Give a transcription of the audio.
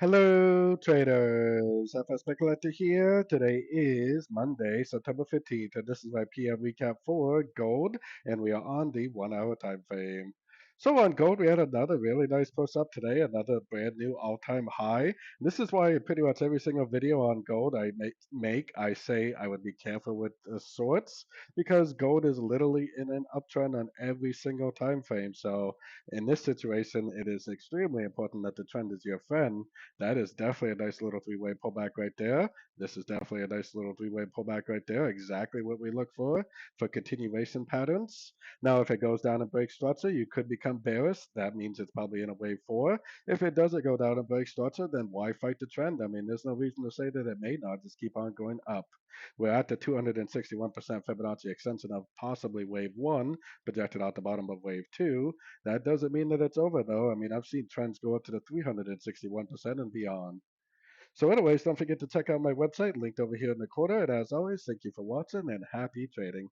Hello, traders. FX Pip Collector here. Today is Monday, September 15th, and this is my PM recap for gold, and we are on the 1 hour time frame. So on gold, we had another really nice post up today, another brand new all-time high. This is why in pretty much every single video on gold I say I would be careful with the sorts, because gold is literally in an uptrend on every single time frame. So in this situation, it is extremely important that the trend is your friend. That is definitely a nice little three-way pullback right there. This is definitely a nice little three-way pullback right there. Exactly what we look for continuation patterns. Now, if it goes down and breaks structure, you could become bearish. That means it's probably in a wave four. If it doesn't go down and break structure, then why fight the trend? I mean, there's no reason to say that it may not. Just keep on going up. We're at the 261% Fibonacci extension of possibly wave one, projected out the bottom of wave two. That doesn't mean that it's over, though. I mean, I've seen trends go up to the 361% and beyond. So, anyways, don't forget to check out my website linked over here in the corner. And as always, thank you for watching and happy trading.